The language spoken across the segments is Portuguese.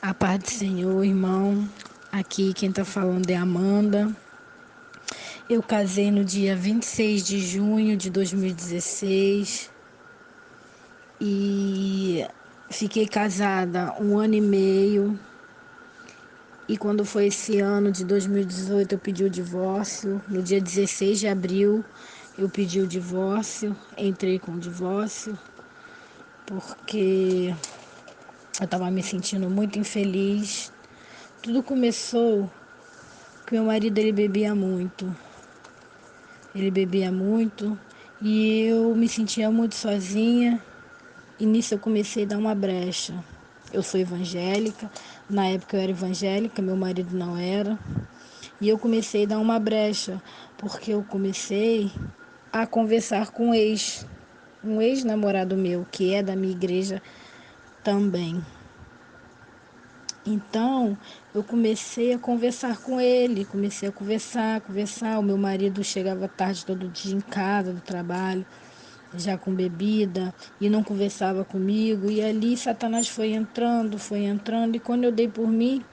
A paz do Senhor, irmão. Aqui quem tá falando é Amanda. Eu casei no dia 26 de junho de 2016 e fiquei casada 1 ano e meio. E quando foi esse ano de 2018 eu pedi o divórcio. No dia 16 de abril eu pedi o divórcio, entrei com o divórcio porque eu estava me sentindo muito infeliz. Tudo começou porque meu marido ele bebia muito. Ele bebia muito e eu me sentia muito sozinha. E nisso eu comecei a dar uma brecha. Eu sou evangélica, na época eu era evangélica, meu marido não era. E eu comecei a dar uma brecha, porque eu comecei a conversar com um ex-namorado meu, que é da minha igreja também. Então, eu comecei a conversar com ele, comecei a conversar. O meu marido chegava tarde todo dia em casa do trabalho, já com bebida, e não conversava comigo. E ali Satanás foi entrando, e quando eu dei por mim,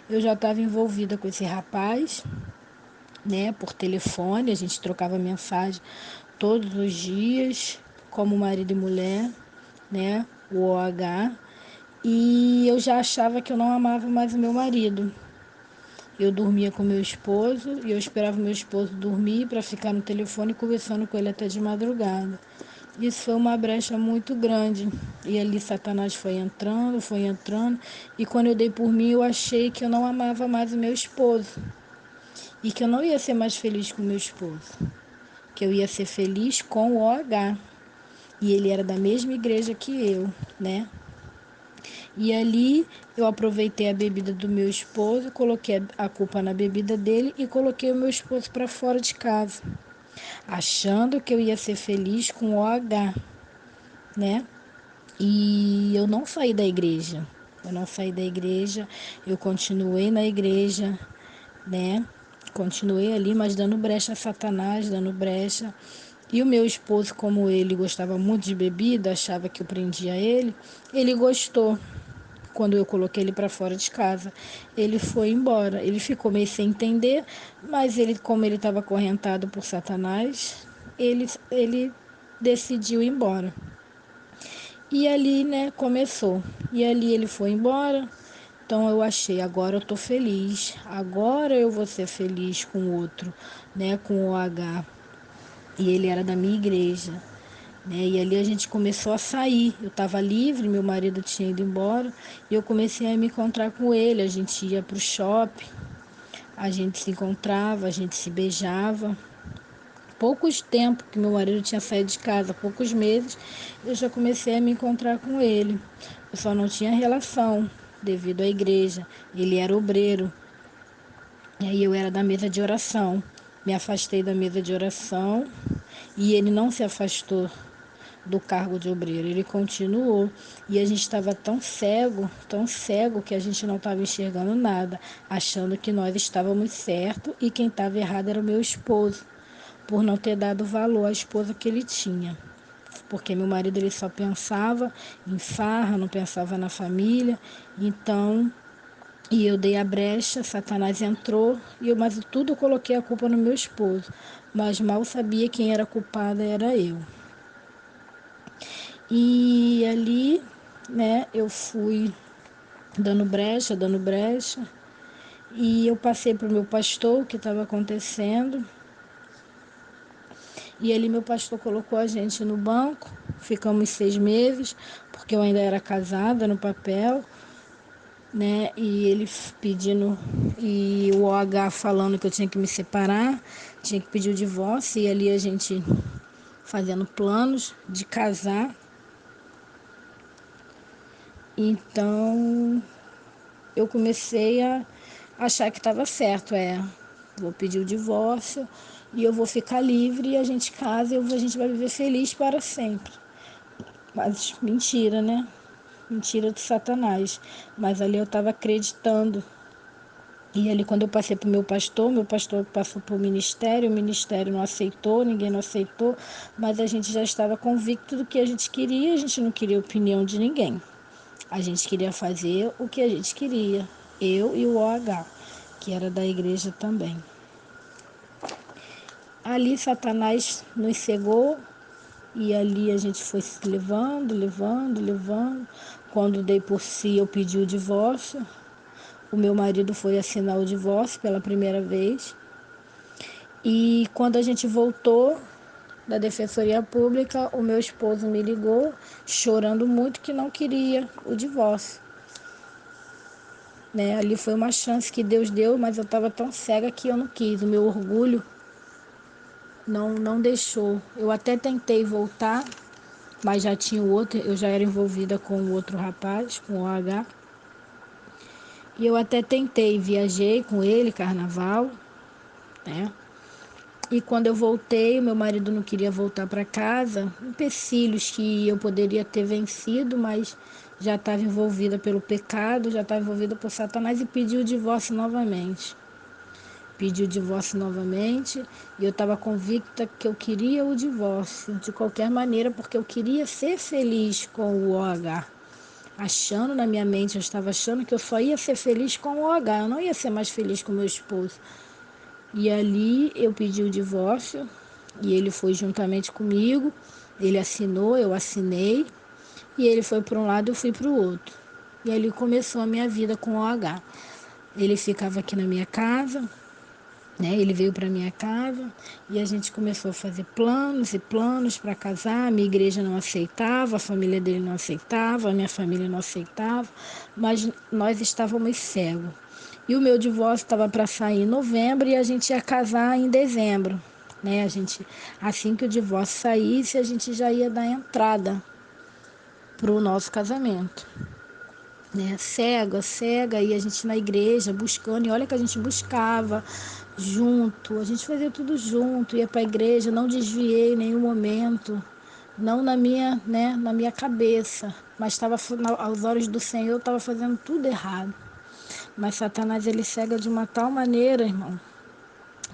eu já estava envolvida com esse rapaz, né, por telefone, a gente trocava mensagem todos os dias, como marido e mulher, né, o OH. E eu já achava que eu não amava mais o meu marido. Eu dormia com meu esposo e eu esperava meu esposo dormir para ficar no telefone conversando com ele até de madrugada. Isso foi uma brecha muito grande. E ali Satanás foi entrando. E quando eu dei por mim, eu achei que eu não amava mais o meu esposo. E que eu não ia ser mais feliz com o meu esposo. Que eu ia ser feliz com o OH. E ele era da mesma igreja que eu, né? E ali eu aproveitei a bebida do meu esposo, coloquei a culpa na bebida dele e coloquei o meu esposo para fora de casa, achando que eu ia ser feliz com o OH, né? E eu não saí da igreja. Eu não saí da igreja, eu continuei na igreja, né? Continuei ali, mas dando brecha a Satanás, dando brecha. E o meu esposo, como ele gostava muito de bebida, achava que eu prendia ele gostou. Quando eu coloquei ele para fora de casa, ele foi embora. Ele ficou meio sem entender, mas ele, como ele estava acorrentado por Satanás, ele decidiu ir embora. E ali, né, começou. E ali ele foi embora. Então eu achei, agora eu tô feliz. Agora eu vou ser feliz com o outro, né, com o H. E ele era da minha igreja, né? E ali a gente começou a sair. Eu estava livre, meu marido tinha ido embora e eu comecei a me encontrar com ele. A gente ia para o shopping, a gente se encontrava, a gente se beijava. Poucos tempos que meu marido tinha saído de casa, poucos meses, eu já comecei a me encontrar com ele. Eu só não tinha relação devido à igreja. Ele era obreiro, e aí eu era da mesa de oração. Me afastei da mesa de oração e ele não se afastou do cargo de obreiro. Ele continuou e a gente estava tão cego que a gente não estava enxergando nada, achando que nós estávamos certos e quem estava errado era o meu esposo, por não ter dado valor à esposa que ele tinha. Porque meu marido ele só pensava em farra, não pensava na família, então e eu dei a brecha, Satanás entrou, mas tudo eu coloquei a culpa no meu esposo. Mas mal sabia quem era culpada era eu. E ali, né, eu fui dando brecha, e eu passei para o meu pastor o que estava acontecendo. E ali meu pastor colocou a gente no banco, ficamos 6 meses, porque eu ainda era casada no papel, né? E ele pedindo, e o OH falando que eu tinha que me separar, tinha que pedir o divórcio, e ali a gente fazendo planos de casar. Então eu comecei a achar que estava certo, vou pedir o divórcio e eu vou ficar livre e a gente casa e a gente vai viver feliz para sempre. Mas mentira, né? Mentira do Satanás. Mas ali eu estava acreditando. E ali quando eu passei para o meu pastor passou para o ministério não aceitou, ninguém não aceitou, mas a gente já estava convicto do que a gente queria, a gente não queria opinião de ninguém. A gente queria fazer o que a gente queria, eu e o OH, que era da igreja também. Ali Satanás nos cegou e ali a gente foi se levando, levando, levando. Quando dei por si, eu pedi o divórcio. O meu marido foi assinar o divórcio pela primeira vez. E quando a gente voltou da Defensoria Pública, o meu esposo me ligou, chorando muito, que não queria o divórcio. Né? Ali foi uma chance que Deus deu, mas eu estava tão cega que eu não quis. O meu orgulho não deixou. Eu até tentei voltar, mas já tinha o outro, eu já era envolvida com o outro rapaz, com o OH. E eu até tentei, viajei com ele, carnaval, né? E quando eu voltei, o meu marido não queria voltar para casa, empecilhos que eu poderia ter vencido, mas já estava envolvida pelo pecado, já estava envolvida por Satanás e pediu o divórcio novamente. Pediu o divórcio novamente e eu estava convicta que eu queria o divórcio de qualquer maneira, porque eu queria ser feliz com o OH. Achando na minha mente, eu estava achando que eu só ia ser feliz com o OH, eu não ia ser mais feliz com meu esposo. E ali eu pedi o divórcio e ele foi juntamente comigo, ele assinou, eu assinei, e ele foi para um lado, eu fui para o outro. E ali começou a minha vida com o OH. Ele ficava aqui na minha casa, né? Ele veio para minha casa e a gente começou a fazer planos e planos para casar. A minha igreja não aceitava, a família dele não aceitava, a minha família não aceitava, mas nós estávamos cegos. E o meu divórcio estava para sair em novembro e a gente ia casar em dezembro, né? Assim que o divórcio saísse, a gente já ia dar entrada para o nosso casamento. Né, cega, e a gente na igreja buscando, e olha que a gente buscava junto, a gente fazia tudo junto, ia para a igreja, não desviei em nenhum momento, não na minha cabeça, mas estava aos olhos do Senhor, eu estava fazendo tudo errado. Mas Satanás, ele cega de uma tal maneira, irmão,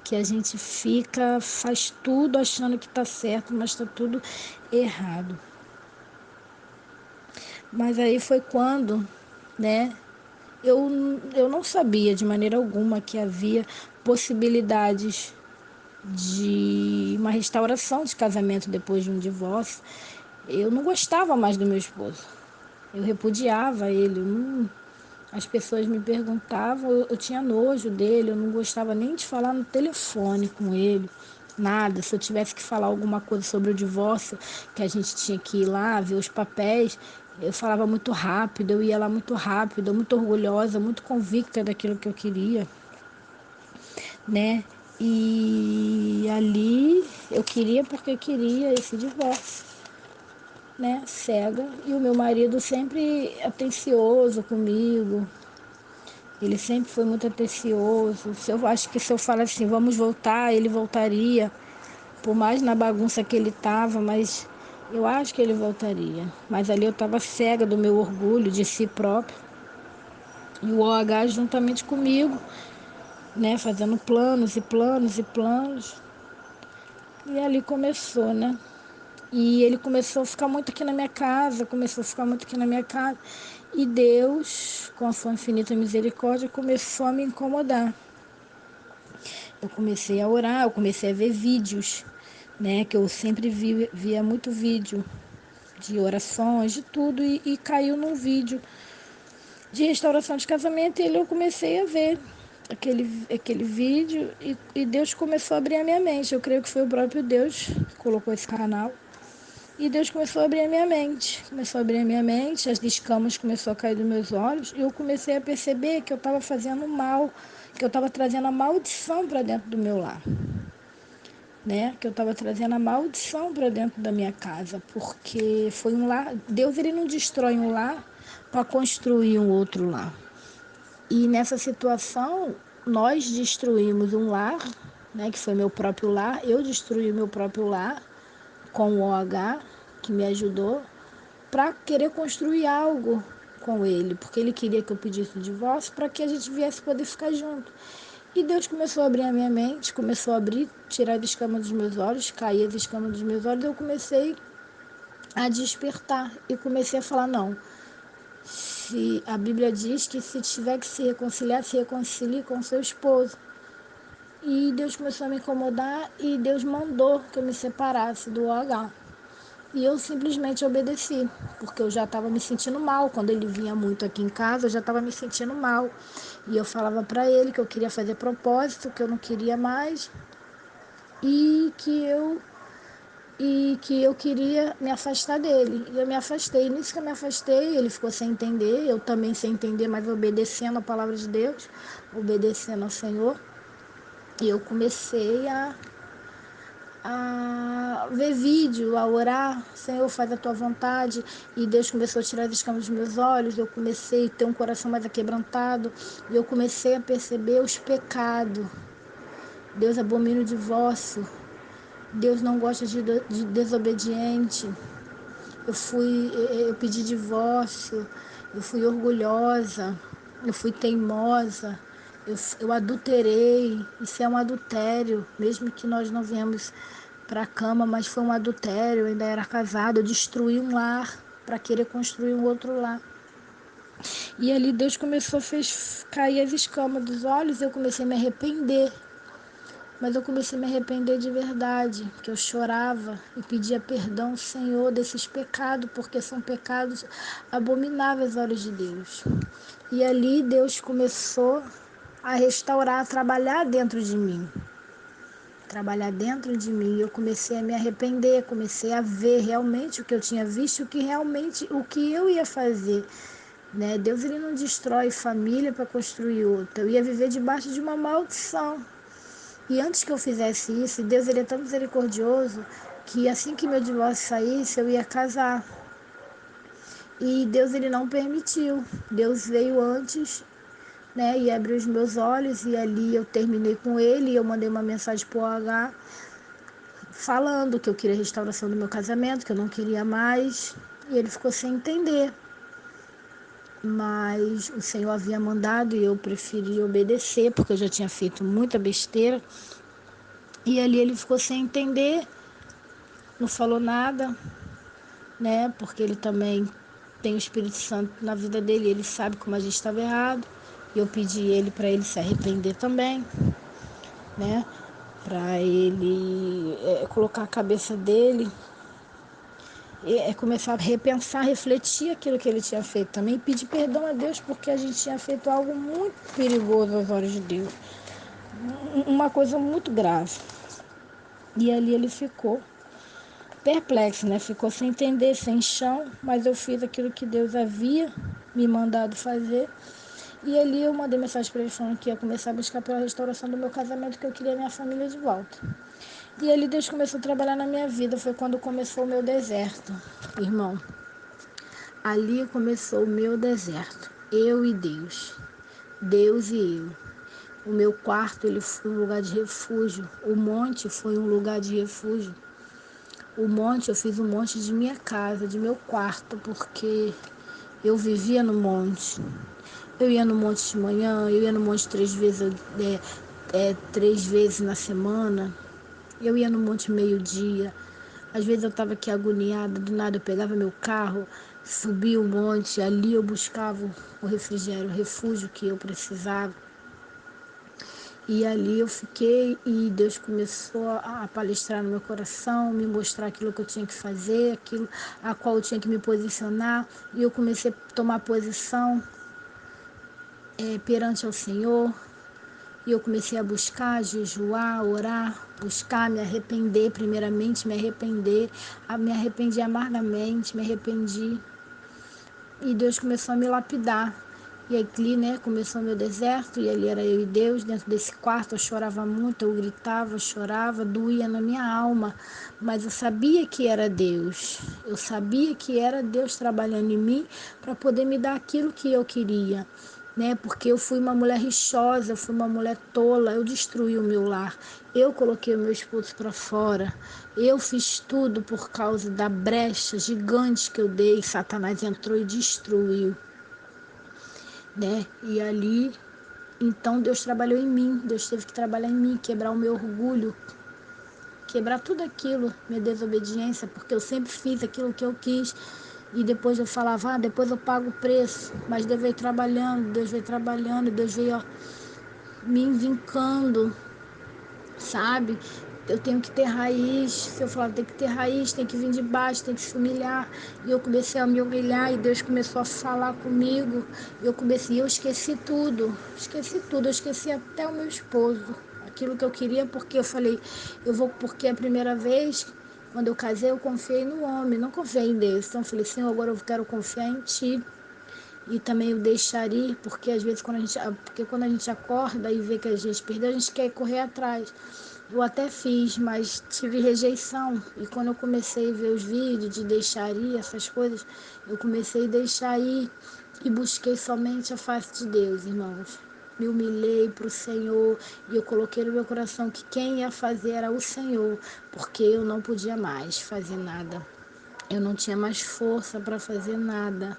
que a gente faz tudo achando que está certo, mas está tudo errado. Mas aí foi quando, né, eu não sabia de maneira alguma que havia possibilidades de uma restauração de casamento depois de um divórcio. Eu não gostava mais do meu esposo. Eu repudiava ele. As pessoas me perguntavam, eu tinha nojo dele, eu não gostava nem de falar no telefone com ele. Nada. Se eu tivesse que falar alguma coisa sobre o divórcio, que a gente tinha que ir lá ver os papéis, eu falava muito rápido, eu ia lá muito rápido, muito orgulhosa, muito convicta daquilo que eu queria, né? E ali eu queria porque eu queria esse divórcio, né? Cega. E o meu marido sempre atencioso comigo. Ele sempre foi muito atencioso. Eu acho que se eu falar assim, vamos voltar, ele voltaria. Por mais na bagunça que ele estava, mas eu acho que ele voltaria. Mas ali eu estava cega do meu orgulho de si próprio. E o OH juntamente comigo, né? Fazendo planos e planos e planos. E ali começou, né? E ele começou a ficar muito aqui na minha casa, E Deus, com a sua infinita misericórdia, começou a me incomodar. Eu comecei a orar, eu comecei a ver vídeos, né? Que eu sempre via muito vídeo de orações, de tudo, e caiu num vídeo de restauração de casamento, e eu comecei a ver aquele vídeo, e Deus começou a abrir a minha mente. Eu creio que foi o próprio Deus que colocou esse canal. E Deus começou a abrir a minha mente, as escamas começaram a cair dos meus olhos, e eu comecei a perceber que eu estava fazendo mal, que eu estava trazendo a maldição para dentro do meu lar, né? Que eu estava trazendo a maldição para dentro da minha casa, porque foi um lar. Deus, ele não destrói um lar para construir um outro lar. E nessa situação, nós destruímos um lar, né? Que foi meu próprio lar. Eu destruí o meu próprio lar com o OH, que me ajudou, para querer construir algo com ele, porque ele queria que eu pedisse o divórcio para que a gente viesse poder ficar junto. E Deus começou a abrir a minha mente, começou a abrir, tirar as escamas dos meus olhos, cair as escamas dos meus olhos, e eu comecei a despertar e comecei a falar, não, Se a Bíblia diz que se tiver que se reconciliar, se reconcilie com seu esposo. E Deus começou a me incomodar e Deus mandou que eu me separasse do OH. E eu simplesmente obedeci, porque eu já estava me sentindo mal. Quando ele vinha muito aqui em casa, eu já estava me sentindo mal. E eu falava para ele que eu queria fazer propósito, que eu não queria mais e que eu queria me afastar dele. E eu me afastei. Nisso que eu me afastei, ele ficou sem entender, eu também sem entender, mas obedecendo a palavra de Deus, obedecendo ao Senhor. E eu comecei a ver vídeo, a orar, Senhor, faz a tua vontade. E Deus começou a tirar as escamas dos meus olhos, eu comecei a ter um coração mais aquebrantado, e eu comecei a perceber os pecados. Deus abomina o divórcio, Deus não gosta de desobediente. Eu pedi divórcio, eu fui orgulhosa, eu fui teimosa, eu adulterei. Isso é um adultério, mesmo que nós não viemos para a cama, mas foi um adultério, eu ainda era casada, eu destruí um lar para querer construir um outro lar. E ali Deus começou a fez cair as escamas dos olhos, eu comecei a me arrepender. Mas eu comecei a me arrepender de verdade, que eu chorava e pedia perdão ao Senhor desses pecados, porque são pecados abomináveis aos olhos de Deus. E ali Deus começou a restaurar, a trabalhar dentro de mim. Trabalhar dentro de mim. Eu comecei a me arrepender, comecei a ver realmente o que eu tinha visto, o que eu ia fazer. Né? Deus ele não destrói família para construir outra. Eu ia viver debaixo de uma maldição. E antes que eu fizesse isso, Deus ele é tão misericordioso que assim que meu divórcio saísse, eu ia casar. E Deus ele não permitiu. Deus veio antes, né, e abriu os meus olhos, e ali eu terminei com ele, e eu mandei uma mensagem pro OH falando que eu queria a restauração do meu casamento, que eu não queria mais, e ele ficou sem entender. Mas o Senhor havia mandado e eu preferi obedecer, porque eu já tinha feito muita besteira. E ali ele ficou sem entender, não falou nada, né? Porque ele também tem o Espírito Santo na vida dele, ele sabe como a gente estava errado. E eu pedi ele para ele se arrepender também, né? Para ele colocar a cabeça dele, começar a repensar, refletir aquilo que ele tinha feito também, e pedir perdão a Deus, porque a gente tinha feito algo muito perigoso aos olhos de Deus, uma coisa muito grave. E ali ele ficou perplexo, né? Ficou sem entender, sem chão, mas eu fiz aquilo que Deus havia me mandado fazer. E ali eu mandei mensagem para ele falando que ia começar a buscar pela restauração do meu casamento, que eu queria minha família de volta. E ali Deus começou a trabalhar na minha vida, foi quando começou o meu deserto, irmão. Ali começou o meu deserto, eu e Deus, Deus e eu. O meu quarto ele foi um lugar de refúgio, o monte foi um lugar de refúgio. O monte, eu fiz um monte de minha casa, de meu quarto, porque eu vivia no monte. Eu ia no monte de manhã, eu ia no monte 3 vezes na semana. Eu ia no monte meio-dia. Às vezes eu estava aqui agoniada, do nada eu pegava meu carro, subia o monte, ali eu buscava o refrigério, o refúgio que eu precisava. E ali eu fiquei e Deus começou a palestrar no meu coração, me mostrar aquilo que eu tinha que fazer, aquilo a qual eu tinha que me posicionar. E eu comecei a tomar posição perante ao Senhor. E eu comecei a buscar, jejuar, orar, buscar, me arrepender, primeiramente me arrependi amargamente, me arrependi. E Deus começou a me lapidar. E aqui, né, começou o meu deserto, e ali era eu e Deus, dentro desse quarto eu chorava muito, eu gritava, chorava, doía na minha alma, mas eu sabia que era Deus, eu sabia que era Deus trabalhando em mim para poder me dar aquilo que eu queria, né, porque eu fui uma mulher rixosa, eu fui uma mulher tola, eu destruí o meu lar, eu coloquei o meu esposo para fora, eu fiz tudo por causa da brecha gigante que eu dei, Satanás entrou e destruiu. Né? E ali, então Deus trabalhou em mim, Deus teve que trabalhar em mim, quebrar o meu orgulho, quebrar tudo aquilo, minha desobediência, porque eu sempre fiz aquilo que eu quis, E depois eu falava, depois eu pago o preço. Mas Deus veio trabalhando, Deus veio me envincando, sabe? Eu tenho que ter raiz. Se eu falava, tem que ter raiz, tem que vir de baixo, tem que se humilhar. E eu comecei a me humilhar e Deus começou a falar comigo. Eu esqueci tudo. Eu esqueci até o meu esposo. Aquilo que eu queria, porque eu falei, porque a primeira vez, quando eu casei, eu confiei no homem, não confiei em Deus. Então eu falei, Senhor, agora eu quero confiar em Ti. E também o deixar ir, porque às vezes quando a gente acorda e vê que a gente perdeu, a gente quer correr atrás. Eu até fiz, mas tive rejeição. E quando eu comecei a ver os vídeos de deixar ir, essas coisas, eu comecei a deixar ir e busquei somente a face de Deus, irmãos. Me humilhei para o Senhor e eu coloquei no meu coração que quem ia fazer era o Senhor, porque eu não podia mais fazer nada. Eu não tinha mais força para fazer nada.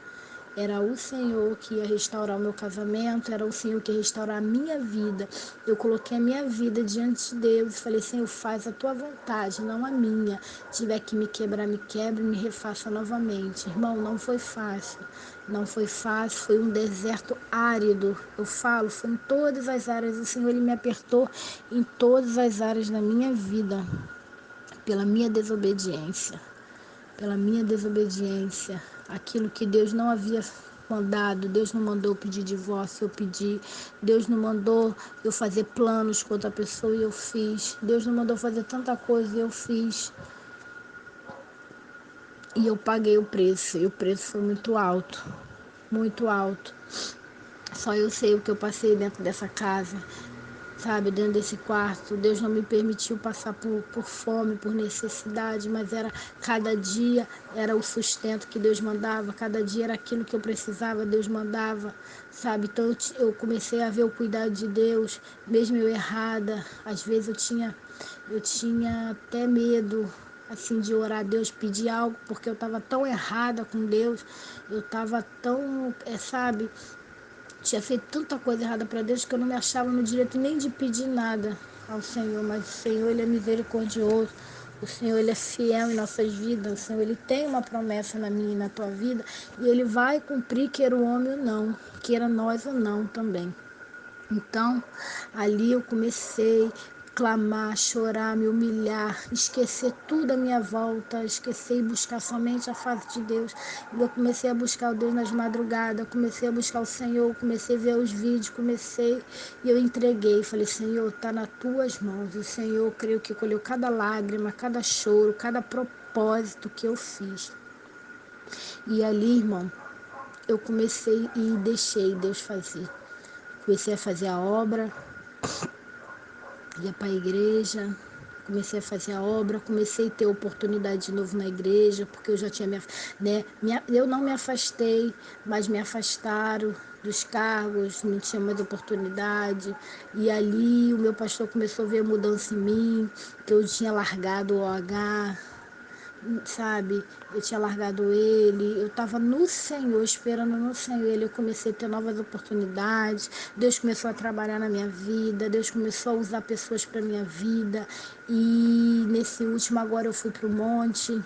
Era o Senhor que ia restaurar o meu casamento, era o Senhor que ia restaurar a minha vida. Eu coloquei a minha vida diante de Deus e falei, Senhor, faz a tua vontade, não a minha. Se tiver que me quebrar, me quebre e me refaça novamente. Irmão, não foi fácil. Não foi fácil, foi um deserto árido. Eu falo, foi em todas as áreas. O Senhor, Ele me apertou em todas as áreas da minha vida, pela minha desobediência. Pela minha desobediência, aquilo que Deus não havia mandado, Deus não mandou eu pedir divórcio, eu pedi, Deus não mandou eu fazer planos com outra pessoa e eu fiz, Deus não mandou fazer tanta coisa e eu fiz, e eu paguei o preço, e o preço foi muito alto, muito alto. Só eu sei o que eu passei dentro dessa casa, sabe, dentro desse quarto. Deus não me permitiu passar por fome, por necessidade, mas cada dia era o sustento que Deus mandava, cada dia era aquilo que eu precisava, Deus mandava, sabe? Então eu comecei a ver o cuidado de Deus, mesmo eu errada. Às vezes eu tinha até medo, assim, de orar a Deus, pedir algo, porque eu estava tão errada com Deus, eu estava tão, sabe, tinha feito tanta coisa errada para Deus que eu não me achava no direito nem de pedir nada ao Senhor. Mas o Senhor, Ele é misericordioso. O Senhor, Ele é fiel em nossas vidas. O Senhor, Ele tem uma promessa na minha e na tua vida. E Ele vai cumprir, queira o homem ou não. Queira nós ou não também. Então, ali eu comecei a clamar, chorar, me humilhar, esquecer tudo à minha volta, esquecer e buscar somente a face de Deus. E eu comecei a buscar o Deus nas madrugadas, comecei a buscar o Senhor, comecei a ver os vídeos, e eu entreguei, falei, Senhor, está nas tuas mãos. O Senhor, creio que colheu cada lágrima, cada choro, cada propósito que eu fiz. E ali, irmão, eu comecei e deixei Deus fazer. Comecei a fazer a obra, ia para a igreja, comecei a fazer a obra, comecei a ter oportunidade de novo na igreja, porque eu já tinha, eu não me afastei, mas me afastaram dos cargos, não tinha mais oportunidade, e ali o meu pastor começou a ver a mudança em mim, que eu tinha largado o OH, sabe, eu tinha largado ele, eu estava no Senhor, esperando no Senhor, eu comecei a ter novas oportunidades, Deus começou a trabalhar na minha vida, Deus começou a usar pessoas para minha vida, e nesse último agora eu fui para o monte,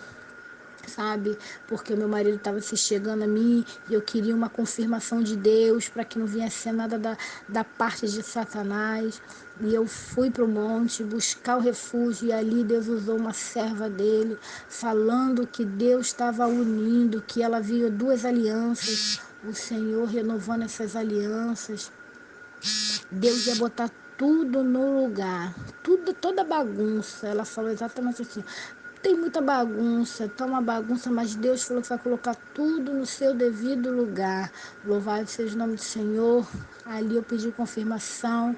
sabe, porque o meu marido estava se chegando a mim e eu queria uma confirmação de Deus para que não viesse ser nada da parte de Satanás. E eu fui para o monte buscar o refúgio e ali Deus usou uma serva dele, falando que Deus estava unindo, que ela viu duas alianças, o Senhor renovando essas alianças. Deus ia botar tudo no lugar, toda bagunça. Ela falou exatamente assim, tem muita bagunça, tá uma bagunça, mas Deus falou que vai colocar tudo no seu devido lugar. Louvado seja o nome do Senhor. Ali eu pedi confirmação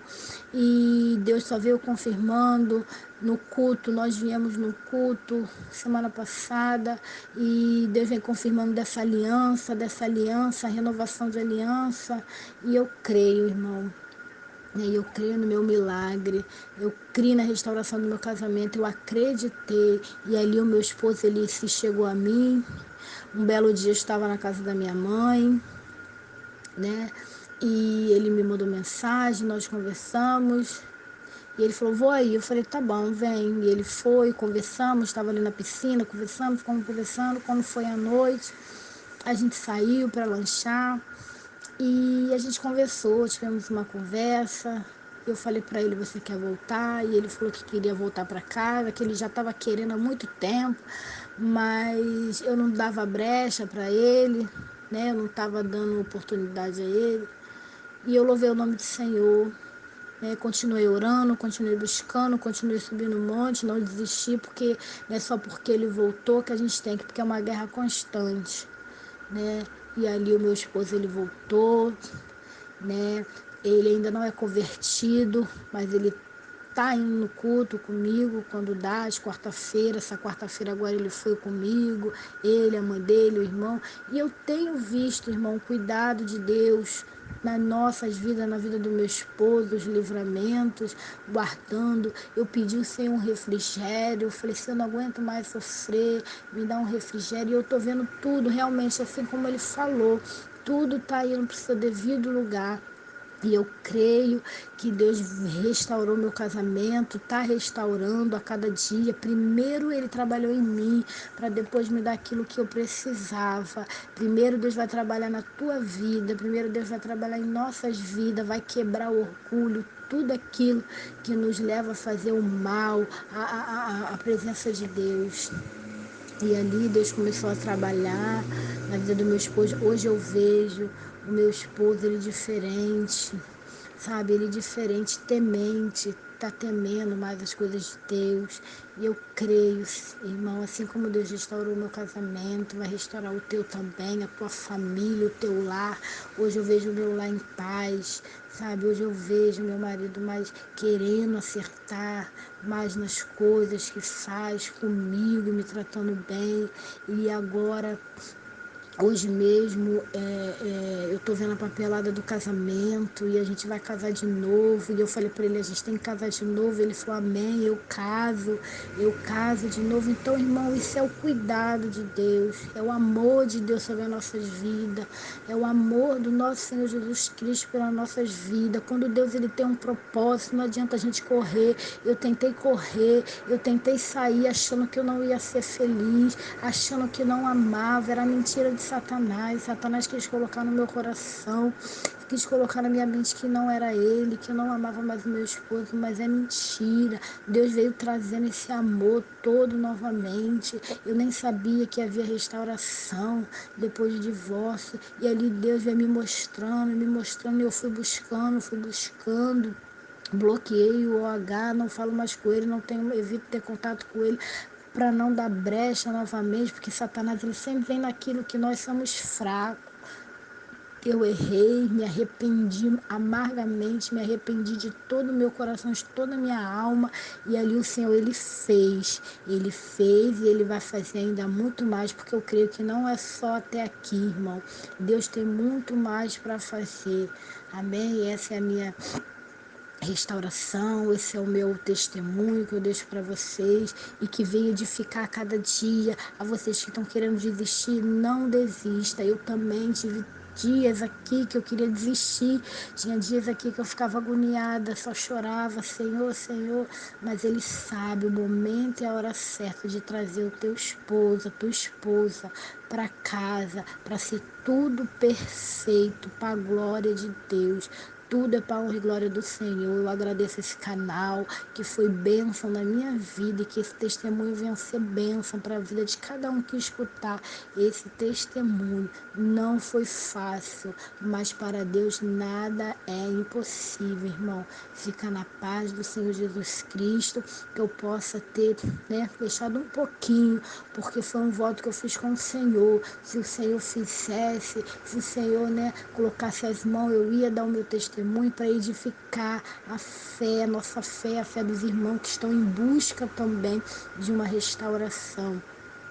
e Deus só veio confirmando no culto. Nós viemos no culto semana passada e Deus vem confirmando dessa aliança, renovação de aliança. E eu creio, irmão. Eu creio no meu milagre, eu creio na restauração do meu casamento, eu acreditei. E ali o meu esposo, ele se chegou a mim. Um belo dia eu estava na casa da minha mãe, né? E ele me mandou mensagem, nós conversamos. E ele falou, vou aí. Eu falei, tá bom, vem. E ele foi, conversamos, estava ali na piscina, conversamos, ficamos conversando. Quando foi à noite, A gente saiu para lanchar e a gente conversou, tivemos uma conversa. Eu falei para ele, você quer voltar? E ele falou que queria voltar para casa, que ele já estava querendo há muito tempo, mas eu não dava brecha para ele, né? Eu não estava dando oportunidade a ele. E eu louvei o nome do Senhor, né? Continuei orando, continuei buscando, continuei subindo o monte, não desisti, porque não é só porque ele voltou que a gente tem que, porque é uma guerra constante, né? E ali o meu esposo, ele voltou, né? Ele ainda não é convertido, mas ele tá indo no culto comigo quando dá, às quarta-feira. Essa quarta-feira agora ele foi comigo, ele, a mãe dele, o irmão. E eu tenho visto, irmão, o cuidado de Deus nas nossas vidas, na vida do meu esposo, os livramentos, guardando. Eu pedi ao Senhor um refrigério, eu falei, se eu não aguento mais sofrer, me dá um refrigério. E eu tô vendo tudo, realmente, assim como ele falou, tudo tá indo para o seu devido lugar. E eu creio que Deus restaurou meu casamento, está restaurando a cada dia. Primeiro Ele trabalhou em mim, para depois me dar aquilo que eu precisava. Primeiro Deus vai trabalhar na tua vida, primeiro Deus vai trabalhar em nossas vidas, vai quebrar o orgulho, tudo aquilo que nos leva a fazer o mal, a presença de Deus. E ali Deus começou a trabalhar na vida do meu esposo. Hoje eu vejo o meu esposo, ele diferente, sabe? Ele diferente, temente, tá temendo mais as coisas de Deus. E eu creio, irmão, assim como Deus restaurou o meu casamento, vai restaurar o teu também, a tua família, o teu lar. Hoje eu vejo o meu lar em paz, sabe? Hoje eu vejo meu marido mais querendo acertar mais nas coisas que faz comigo, me tratando bem. E agora, hoje mesmo, eu tô vendo a papelada do casamento e a gente vai casar de novo. E eu falei para ele, a gente tem que casar de novo. Ele falou, amém, eu caso de novo. Então, irmão, isso é o cuidado de Deus, é o amor de Deus sobre as nossas vidas, é o amor do nosso Senhor Jesus Cristo pelas nossas vidas. Quando Deus ele tem um propósito, não adianta a gente correr. Eu tentei correr, eu tentei sair achando que eu não ia ser feliz, achando que não amava, era mentira de Satanás. Satanás quis colocar no meu coração, quis colocar na minha mente que não era ele, que eu não amava mais o meu esposo, mas é mentira. Deus veio trazendo esse amor todo novamente. Eu nem sabia que havia restauração depois do divórcio. E ali Deus veio me mostrando, e eu fui buscando. Bloqueei o OH, não falo mais com ele, não tenho, evito ter contato com ele, para não dar brecha novamente, porque Satanás ele sempre vem naquilo que nós somos fracos. Eu errei, me arrependi amargamente, me arrependi de todo o meu coração, de toda a minha alma, e ali o Senhor ele fez e ele vai fazer ainda muito mais, porque eu creio que não é só até aqui, irmão. Deus tem muito mais para fazer, amém? E essa é a minha restauração, esse é o meu testemunho que eu deixo para vocês e que vem edificar a cada dia. A vocês que estão querendo desistir, não desista. Eu também tive dias aqui que eu queria desistir, tinha dias aqui que eu ficava agoniada, só chorava, Senhor, Senhor, mas Ele sabe o momento e a hora certa de trazer o teu esposo, a tua esposa para casa, para ser tudo perfeito, para a glória de Deus. Tudo é para a honra e glória do Senhor. Eu agradeço esse canal, que foi bênção na minha vida, e que esse testemunho venha ser bênção para a vida de cada um que escutar esse testemunho. Não foi fácil, mas para Deus nada é impossível, irmão. Fica na paz do Senhor Jesus Cristo, que eu possa ter, deixado um pouquinho, porque foi um voto que eu fiz com o Senhor. Se o Senhor fizesse, se o Senhor, colocasse as mãos, eu ia dar o meu testemunho para edificar a fé, a fé dos irmãos que estão em busca também de uma restauração,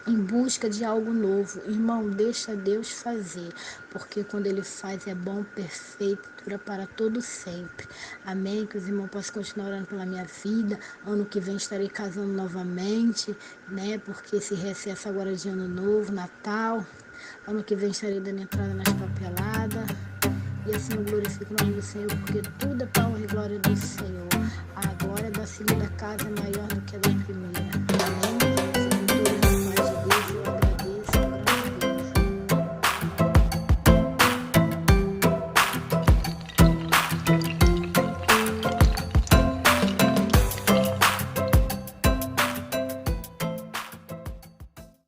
em busca de algo novo. Irmão, deixa Deus fazer, porque quando Ele faz é bom, perfeito, dura para todo sempre. Amém? Que os irmãos possam continuar orando pela minha vida. Ano que vem estarei casando novamente, porque esse recesso agora é de ano novo, Natal. Ano que vem estarei dando entrada nas papeladas. E assim eu glorifico o nome do Senhor, porque tudo é para a honra e glória do Senhor. A glória da segunda casa é maior do que a da primeira.